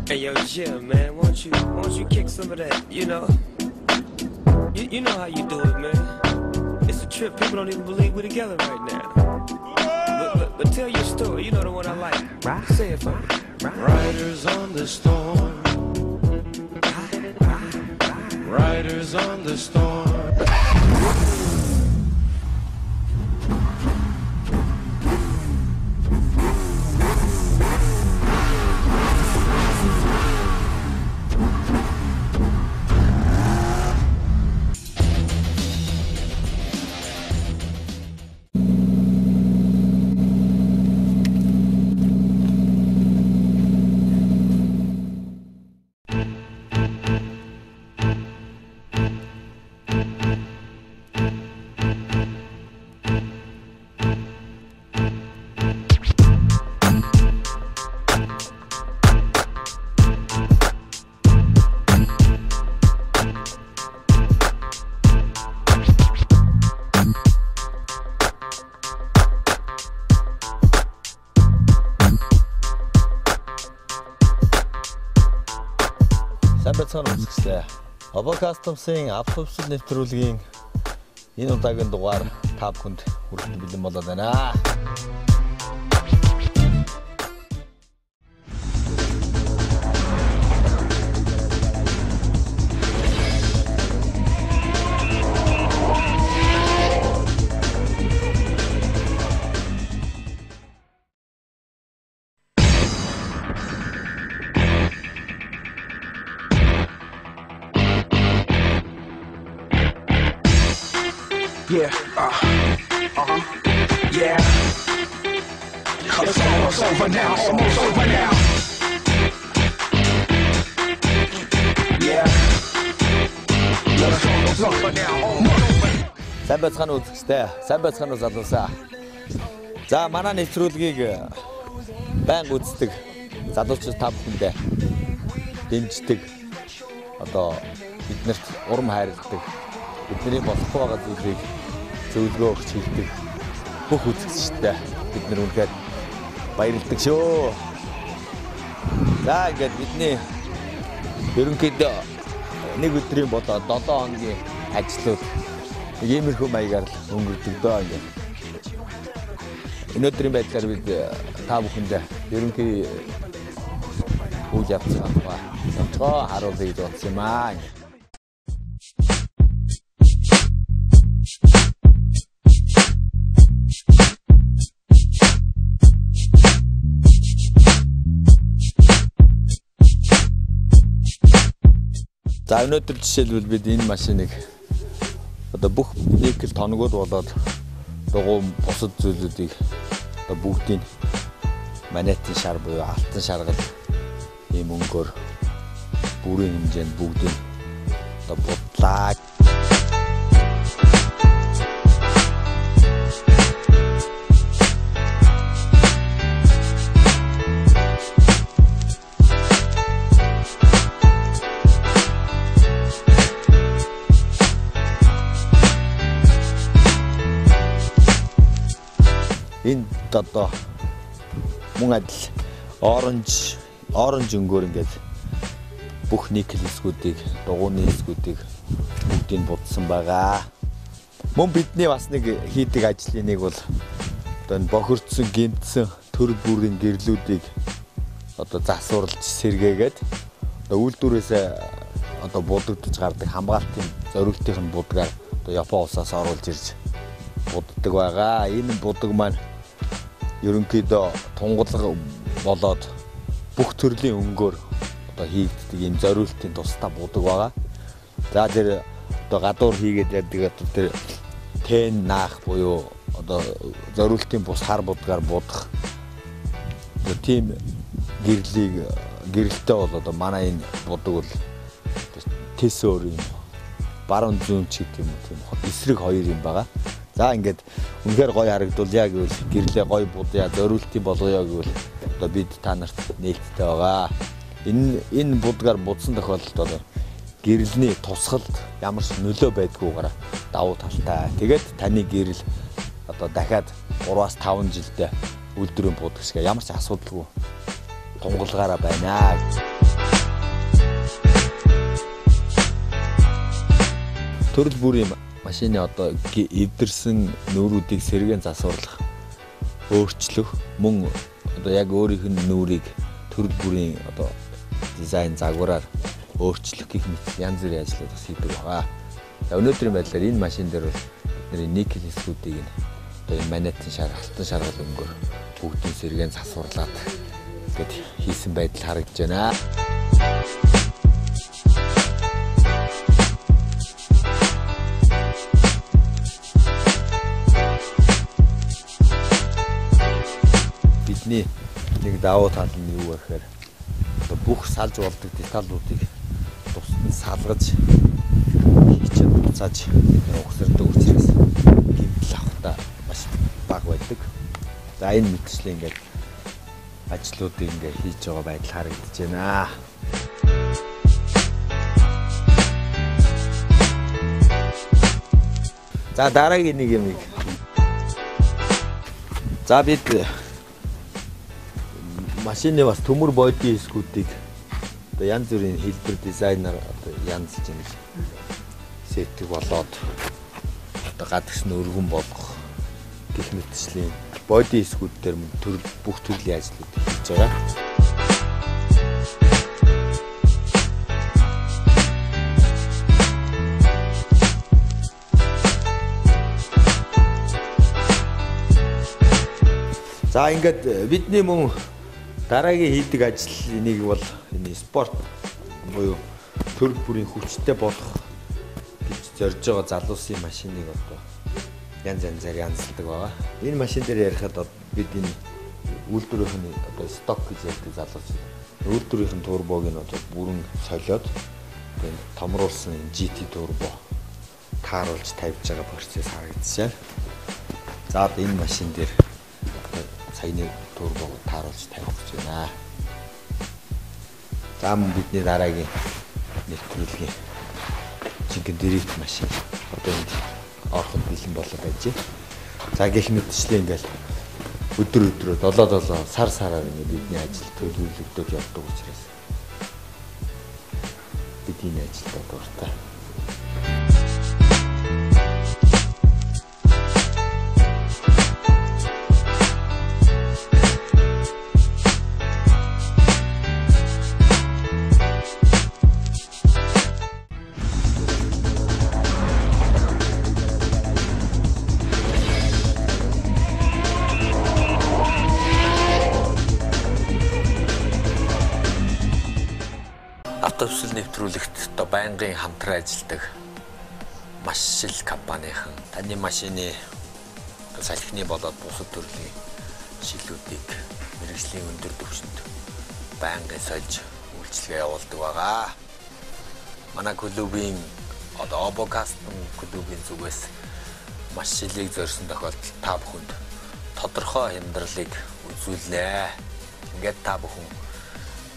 Hey yo, Jim, man, won't you kick some of that? You know how you do it, man. It's a trip. People don't even believe we're together right now. But tell your story. You know the one I like. Right. Say it for me. Riders on the storm. Riders on the storm. Сайн үзэгчдээ. Обокастомсын автобусд нэвтрүүлгийн энэ удаагийн дугаар та бүхэнд хүргэж бэлэн болоод байна. Yeah, yeah. It's almost over now, almost over now. Yeah. It's almost over now, almost over. Сайн байцгаана уу үзэгчдээ. Сайн байцгаана уу залуусаа. За манай нэвтрүүлгийг байнга үздэг залуучууд та бүхэндээ дэмждэг. Одоо биднэрт урам хайрладаг. Бидний болохгүй байгаа зүйлийг зөвлөгөө өгч хэлдэг бүх үзэгчдээ бид нар үнэхээр баярлалдаг шүү. За ингээд бидний ерөнхийдөө нэг өдрийн болоо 7 хоногийн ажлууд иймэрхүү маягаар л өнгөрдөг дөө ингээд. Энэ өдрийн байдлаар бид та бүхэндээ ерөнхий үйл явцгаа онцгой харуулъя гэж бодсон юм аа. За өнөөдөр жишээлбэл бид энэ машиныг одоо бүх никл тоногуд болоод дугуй бусад зүйлүүдийг одоо бүгдийг манетын шар буюу алтан шаргал ийм өнгөөр бүрийн хэмжээнд бүгдийг одоо будлаа. Энэ одоо мөн адил оранж өнгөөр ингээд бүх никл хэсгүүдийг, дугуйны хэсгүүдийг бүгдийг будсан байгаа. Мөн бидний бас нэг хийдэг ажлын нэг бол одоо энэ бохирдсон, гэмтсэн төр бүрийн гэрлүүдийг одоо засварлаж сэргээгээд одоо үйлдвэрээс одоо будагдаж гардаг хамгаалтын зорилтын нь будгаар одоо Япон улсаас оруулж ирж буддаг байгаа. Энэ будаг маань ерөнхийдөө тунгалаг болоод бүх төрлийн өнгөөр одоо хийгддэг ийм зориултын тусдаа будаг байгаа. За тэр одоо гадуур хийгээд яддаг одоо тэр тэн наах буюу одоо зориултын бус хар будгаар будах тийм гэрэлтэй бол одоо манай энэ будаг бол тэсөөр юм баруун зүүн ч гэх юм уу тийм эсрэг хоёр юм байгаа. За ингээд үнэхээр гоё харагдуулъя гэвэл гэрлээ гоё будъя зориултын болгоё гэвэл одоо бид та нарт нээлттэй байгаа. Энэ будгаар будсан тохиолдолд гэрэлний тусгалд ямар ч нөлөө байдгүйгээр давуу талтай. Тэгээд таны гэрэл одоо дахиад 3-5 жилдээ үйлдвэрийн будаг шиг ямар ч асуудалгүй тунгалгаараа байна. төрөл бүрийн машины одоо эвдэрсэн нүүрүүдийг сэргээн засварлах, өөрчлөх, мөн одоо яг өөрийнх нь нүүрийг төрөл бүрийн одоо дизайн загвараар өөрчлөх гэх мэт янз бүрийн ажлууд бас хийдэг байгаа. Өнөөдрийн байдлаар энэ машин дээр бол бидний никель хэсгүүдийг одоо энэ манатын шар, алтан шаргал өнгөөр бүгдийг сэргээн засварлаад гэд хийсэн байдал харагдаж байна. Бидний нэг давуу тал нь юу гэхээр бүх салж болдог деталлуудыг тусад салгаж хийчихэд буцааж угсардаг учраас гэмтэл авахта маш бага байдаг. За энэ мэтчлээ ингээд ажлуудыг ингээд хийж байгаа байдал харагдаж байна. За дараагийн нэг юм. За бид машины бас төмөр бодийн хэсгүүдийг одоо янз бүрийн хэлбэр дизайнер одоо янз чинь сэтг болоод одоо гадагш нь өргөн болгох гэх мэтчлийн бодийн хэсгүүд дээр бүх төрлийн ажлууд хийж байгаа. За ингээд бидний мөн дараагийн хийдэг ажил энийг бол энэ спорт буюу төрөл бүрийн хүчтэй болох гэж зорж байгаа залуусын машиныг одоо янз янзаар янзалдаг байгаа. Энэ машин дээр ярихад бид энэ үйлдвэрийн одоо сток гэж ярьдаг залууч. Үйлдвэрийн турбог нь одоо бүрэн солиод энэ томруулсан GT турбо тааруулж тавьж байгаа процесс харагдчихжээ. За энэ машин дээр саяны турбог тааруулж тавих гэж байна. За бидний дараагийн нэвтрүүлгийн жинхэнэ дрифт машин одоо энд ороход бэлэн болоод байж. За гэх мэтчлээ ингээл өдөр 7 сар-сараар ингээд бидний ажил төлөвлөгдөж явдаг учраас бидний ажилд дуртай. Автовсэл нэвтрүүлэгт одоо байнгын хамтран ажилладаг маш их компанийн таны машины салхины болоод бусад төрлийн шилүүдийг мэргэжлийн өндөр түвшинд байнгын сольж үйлчилгээ явуулдаг байгаа. Манай клубын одоо Обокастн клубын зүгээс маш шилийг зорьсон тохиолдолд та бүхэнд тодорхой хямдралыг үзүүлнэ. Ингээд та бүхэн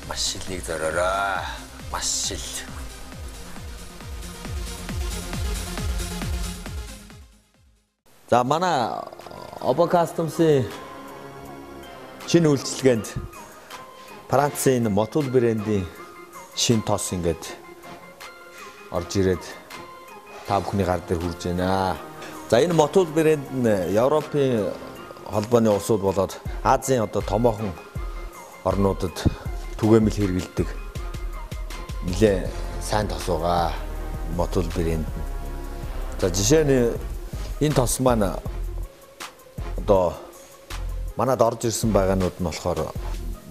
маш шилийг зориорой. Маш шил. За манай Обокастмсын шинэ үйлчилгээнд Францын Motul брэндийн шинэ тос ингээд орж ирээд та бүхний гар дээр хүрж байна. За энэ Motul брэнд нь Европын холбооны улсууд болоод Азийн одоо томоохон орнуудад түгээмэл хэрэглэдэг нэлээ сайн тос байгаа Motul брэнд. За жишээ нь энэ тос маань одоо манад орж ирсэн байгаанууд нь болохоор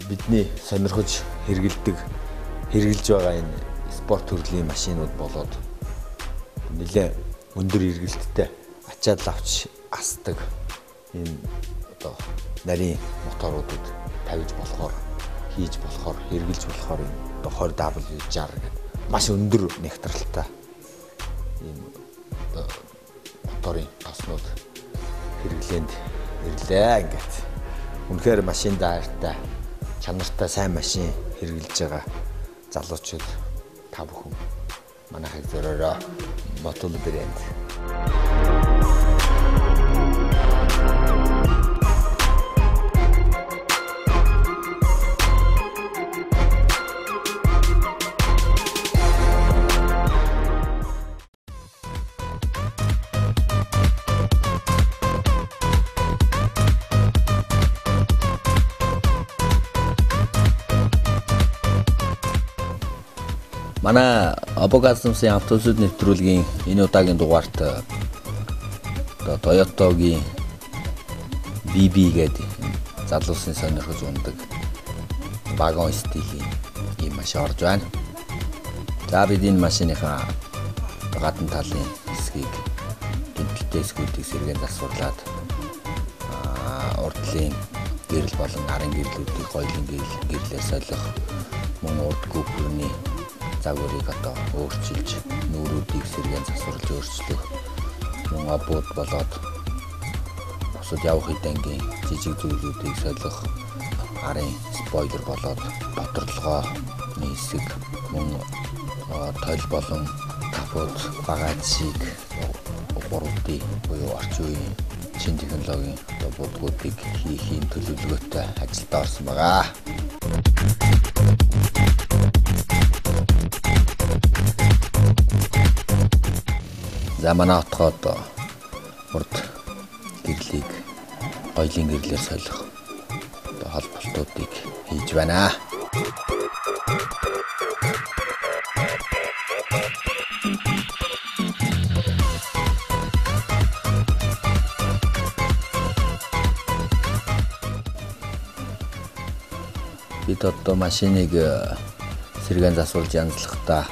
бидний сонирхож хэрэгжилж байгаа энэ спорт төрлийн машинууд болоод нэлээ өндөр эргэлттэй ачаал авч асдаг энэ одоо нарийн моторуудад тавьж болохоор хийж болохоор хэрэгжилж болохоор одоо 20W60 гэдэг маш өндөр нэгтралтай ийм моторын тоснууд хэрэглээнд ирлээ ингээд. Үнэхээр машин даартай чанартай сайн машин хэрэглэж байгаа залуучууд та бүхэн манайхыг зориорой. Motul брэнд. Манай Обогазмсын автобусууд нэвтрүүлгийн энэ удаагийн дугаарт Toyota-гийн BB гэдэг залуусын сонирхож ундаг вагон стилийн ийм машин орж байна. За бид энэ машиныхаа гадна талын хэсгийг гэмтэлтэй скүүдийг сэргээн засварлаад урдлын гэрэл болон арын гэрлүүдийг гоёлын гэрлээр солих мөн урд гүпрний загварыг одоо өөрчилж нүүрүүдийг сэргээн засварлаж өөрчлөх мөн обууд болоод бусад явах идангийн жижиг зүйлүүдийг солих арын спойлер болоод боторлогооны хэсэг мөн тойл болон капот багажийг гурвдын буюу орчин үеийн шинэ технологийн будгуудыг хийхийн төлөвлөгөөтэй ажилд орсон байгаа. За манай отгоод урд гэрлийг гоёлын гэрлээр солих холболтуудыг хийж байна. Бид одоо машиныг сэргээн засварлаж янзлахдаа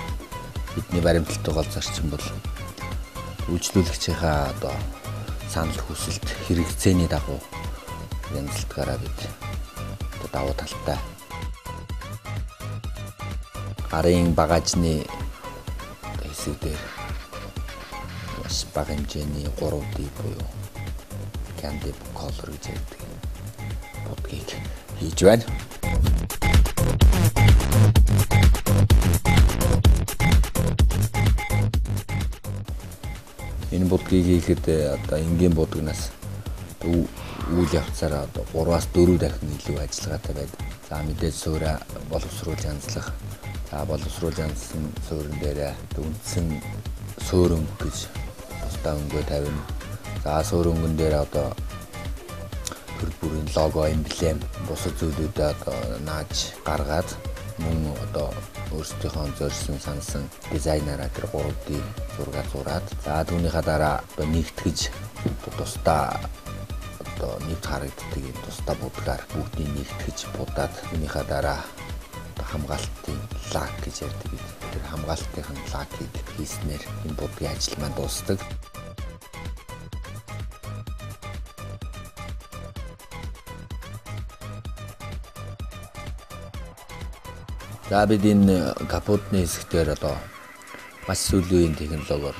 бидний баримталтай гол зарчим бол үйлчлүүлэгчийнхаа одоо санал хүсэлт хэрэгцээний дагуу янзлалтгаараа бид одоо давуу талтай арын багажны хэсэг дээр маш бага хэмжээний 3D буюу candy color гэж ярьдаг будгийг хийж байна. Энэ будгийг хийхэд одоо энгийн будагнаас үйл явцаараа одоо 3-аас 4 дахин илүү ажиллагаатай байдаг. За мэдээж суурь боловсруулж янзлах. За боловсруулж янзсан суурин дээр үндсэн суурин гэж тусдаа өнгөө тавина. За суурин дээр одоо төр бүрийн лого, эмблем, бусад зүйлүүдээ одоо нааж гаргаад мөн одоо өөрсдийнхөө зорьсон сансан дизайнераа тэр 3D зураг зураад за түүнийхээ дараа одоо нэгтгэж тусдаа одоо нийт харагддаг юм тусдаа будгаар бүгдийг нэгтгэж будаад түүнийхээ дараа хамгаалтын лак гэж ярьдаг. Тэр хамгаалтын лакийг хийснээр энэ будгийн ажил маань дуусдаг. За бид энэ капотны хэсгээр одоо маш сүүлийн технологиор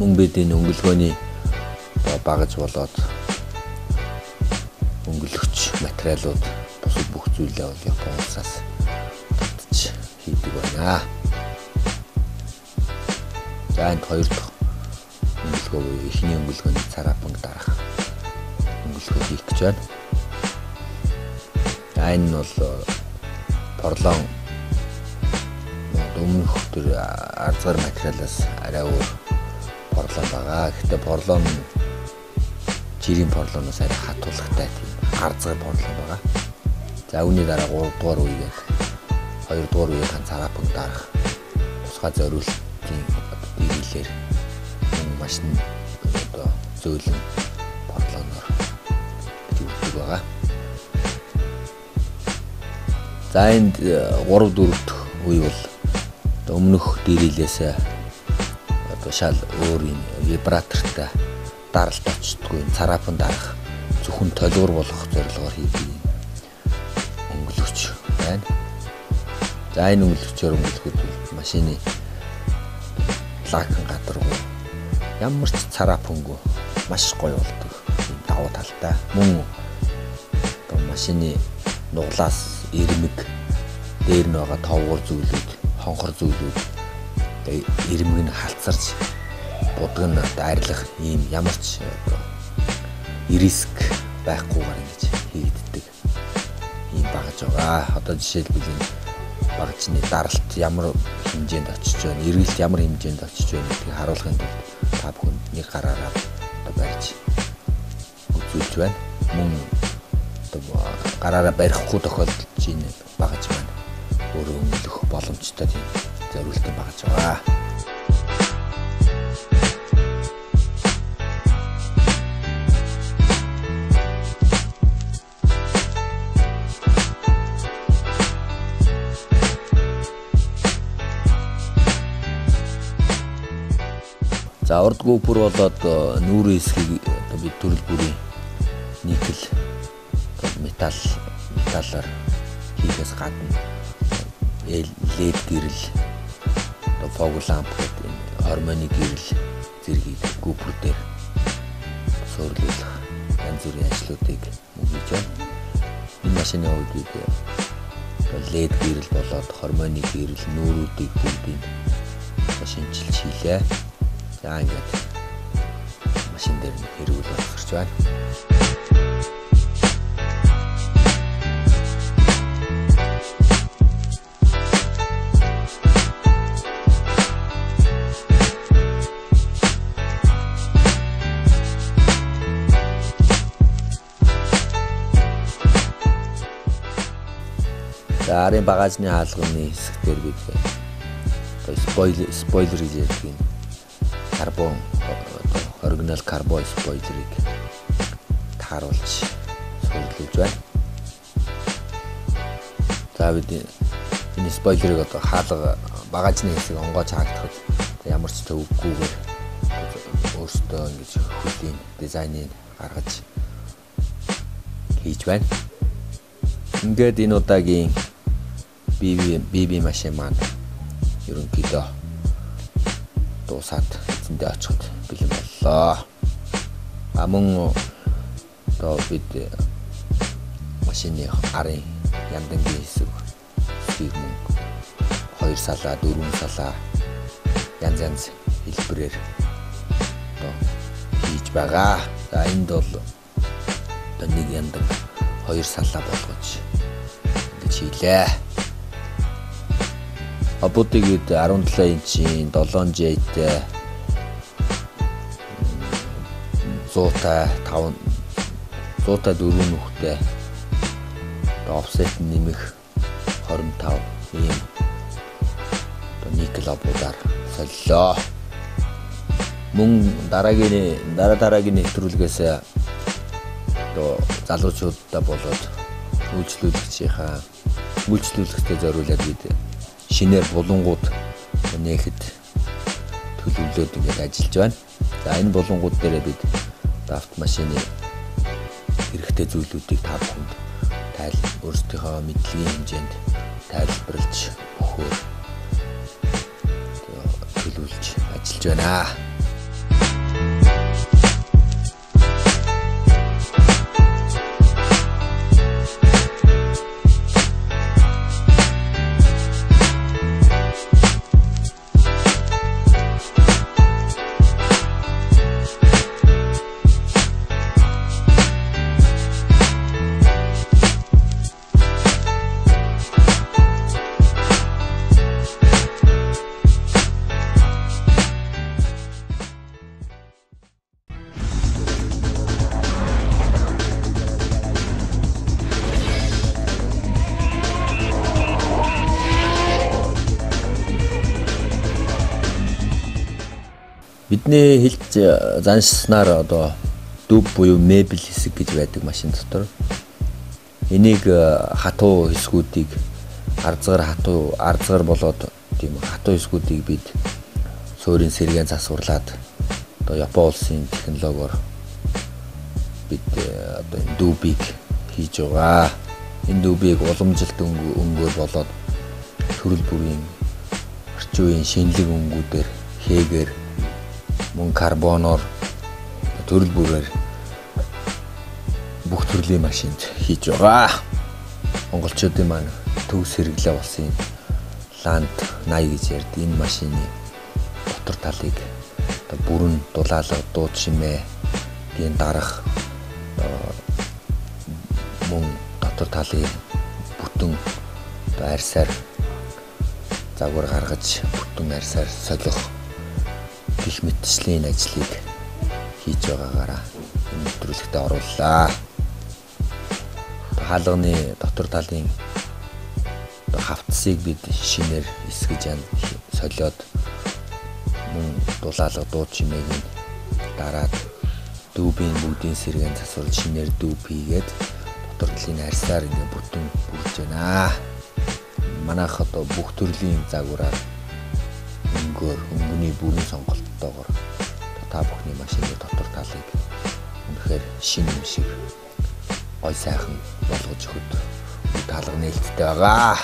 мөн бид энэ өнгөлгөөний багаж болоод өнгөлөгч материалууд бусад бүх зүйлээ бол Япон улсаас татж хийдэг байна. За энэ хоёр дахь өнгөлгөө ихний өнгөлгөөний царапанг дарах өнгөлгөө хийх гэж байна. За энэ нь бол порлон өмнөх төр арзгаар материалаас арай өөр порлон байгаа. Гэхдээ порлон жирийн порлоноос арай хатуулагтай тийм арзгаар порлон байгаа. За үүний дараа 3 дугаар үегээд 2 дугаар үеийн царапанг дарах тусгай зориултын дийлэлэр машин одоо зөөлөн порлоноор хийгддэг байгаа. За энд 3-4 дахь үе бол өмнөх дээрилээс одоо шал өөр юм вибратортай даралт очтгүй царапан дарах зөвхөн толгуур болгох зорилгоор хийдэг өнгөлөгч байна. За энэ өнгөлөгчөөр өнгөлөхөд машины лакн гадаргуу ямар ч царапангүй маш гоё болдог. Давуу талтай. Мөн одоо машины нуглаас ирмэг дээр нь байгаа товгор зүйлүүд, хонхор зүйлүүд ирмэг нь халцарч будган дайрлах ийм ямар ч риск байхгүйгээр ингэж хийгддэг ийм багаж байгаа. Одоо жишээлбэл энэ багажны даралт ямар хэмжээнд очиж байна, эргэлт ямар хэмжээнд очиж байна гэдгийг харуулахын тулд та бүхэн нэг гараараа одоо барьж үзүүлж байна. Мөн гараараа барихгүй тохиолдолд энэ багаж байна өөрөө өнгөлөх боломжтой тийм зориултын багаж байгаа. За урдгүй бүр болоод нүүрийн хэсгийг одоо бид төрөл бүрийн никkel металлаар хийхээс гадна LED гэрэл одоо фог ламп гэдэг harmonic гэрэл зэргийг гүпэр дээр суурлуулах янз бүрийн ажлуудыг хийж байна. Энэ машины хувьд бид LED гэрэл болоод harmonic гэрэл нүүрүүдийг бүгдийг шинжилж хийлээ. За ингээд машин дээр хэрүүл болгож байна. За арын багажны хаалганы хэсгээр бид спойлер гэж ярьдаг карбон оригинал карбон спойлерыг тааруулж суулгуулж байна. За бид энэ спойлерыг одоо хаалга багажны хэсэг онгоож хаагдахад ямар ч төвөггүйгээр өөртөө ингэж хөлийн дизайныг гаргаж хийж байна. Ингээд энэ удаагийн BB машин маань ерөнхийдөө дуусаад эцэндээ очиход бэлэн боллоо. Мөн одоо бид машины арын яндангийн хэсгийг мөн 2 салаа, 4 салаа янз хэлбэрээр одоо хийж байгаа. За энд бол одоо нэг яндан 2 салаа болгож ингэж хийлээ. Абутыг 17 инчийн 7J-тэй 100 4 нүхтэй офсет нэмэх 25 ийм никkel абуудаар солилоо. Мөн дараагийн нэвтрүүлгээс одоо залуучуудаа болоод үйлчлүүлэхтэй зориулаад бид шинээр булангууд нээхэд төлөвлөлөөд ингэж ажиллаж байна. За энэ булангууд дээр бид автомашины хэрэгтэй зүйлүүдийг та бүхэнд өөрсдийнхөө мэдлэгийн хэмжээнд тайлбарлаж өгөхөөр төлөвлөж ажиллаж байна. Бидний хэлж заншснаар одоо дүв буюу мебель хэсэг гэж байдаг машин дотор энийг хатуу хэсгүүдийг ардзгаар болоод тийм хатуу эсгүүдийг бид суурийн сэргээн засварлаад одоо Япон улсын технологиор бид одоо энэ дүүбийг хийж байгаа. Энэ дүүбийг уламжилт өнгөөр болоод төрөл бүрийн орчин үеийн шинэлэг өнгүүдээр хийгээр мөн карбоноор төрөл бүрээр бүх төрлийн машинд хийж байгаа. Монголчуудын маань төгс хэрэглээ болсон Land 80 гэж ярьд. Энэ машины дотор талыг одоо бүрэн дулаалга дууд шимээ гийн дарах мөн дотор талын бүтэн одоо арьсаар загвар гаргаж бүтэн арьсаар солих гэх мэтчлийн ажлыг хийж байгаагаараа энэ нэвтрүүлэгтээ орууллаа. Хаалганы дотор талын хавцсыг бид шинээр эсгэж солиод мөн дулаалга дууд чимээгийн дараад дүүбийн бүгдийн сэргээн засварлаж шинээр дүүб хийгээд дотор талын арьсаар ингээ бүтэн бүрж байна. Манайх одоо бүх төрлийн загвараар өнгөний бүрэн сонголттойгоор та бүхний машины дотор талыг үнэхээр шинэ юм шиг гой сайхан болгож өгöd таалга нээлттэй байгаа.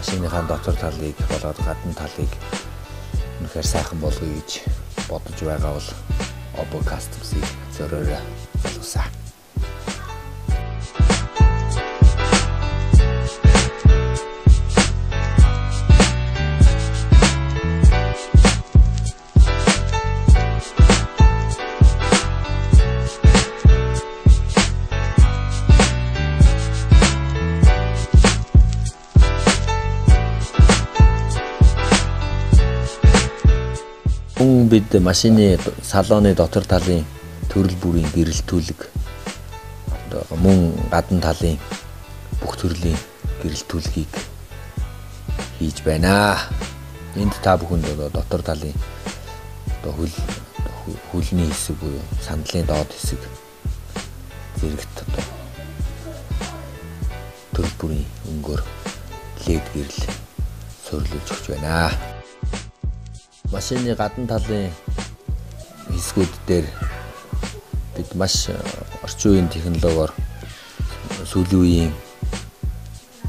Машиныхаа дотор талыг болоод гадна талыг үнэхээр сайхан болгоё гэж бодож байгаа бол Oppo Customs-ийг зөөрөөрэй залуусаа. Бид машины салоны дотор талын төрөл бүрийн гэрэлтүүлэг мөн гадна талын бүх төрлийн гэрэлтүүлгийг хийж байна. Энд та бүхэнд дотор талын хөлний хэсэг буюу сандлын доод хэсэг зэрэгт төрөл бүрийн өнгөөр LED гэрэл суйрлуулж өгч байна. Машины гадна талын хэсгүүд дээр бид маш орчин үеийн технологиор сүүлийн үеийн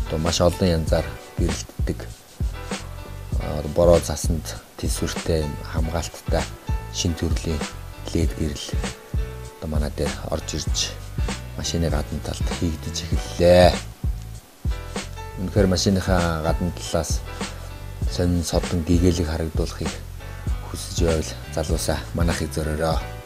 одоо маш олон янзаар гэрэлтдэг бороо засанд тэсвэртэй хамгаалттай шинэ төрлийн LED гэрэл одоо манай дээр орж ирж машины гадна талд хийгдэж эхэллээ. Үнэхээр машиныхаа гадна талаас сонин содон гэгээлэг харагдуулахыг хүсэж байвал залуусаа манайхыг зөрөөрэй.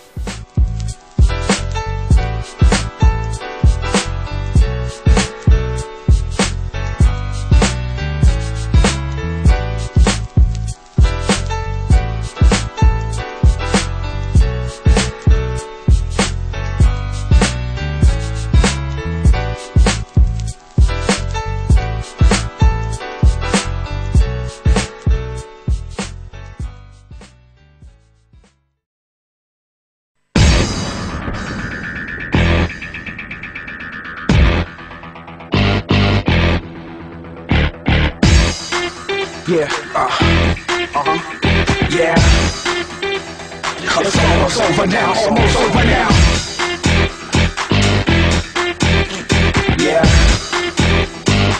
Yeah, yeah. It's almost over now, almost over now. Yeah.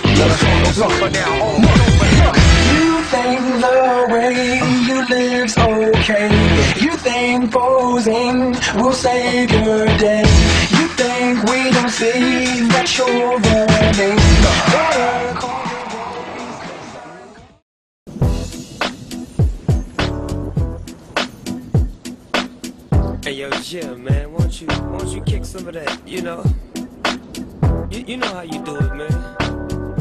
It's almost over now, almost over now. You think the way you live's okay. You think posing will save your day. You think we don't see that you're running. Hey yo, Jim, man, won't you kick some of that? You know how you do it, man.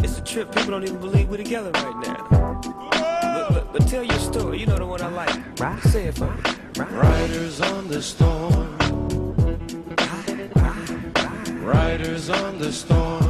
It's a trip. People don't even believe we're together right now. But tell your story. You know the one I like. Say it for me. Riders on the storm. Riders on the storm.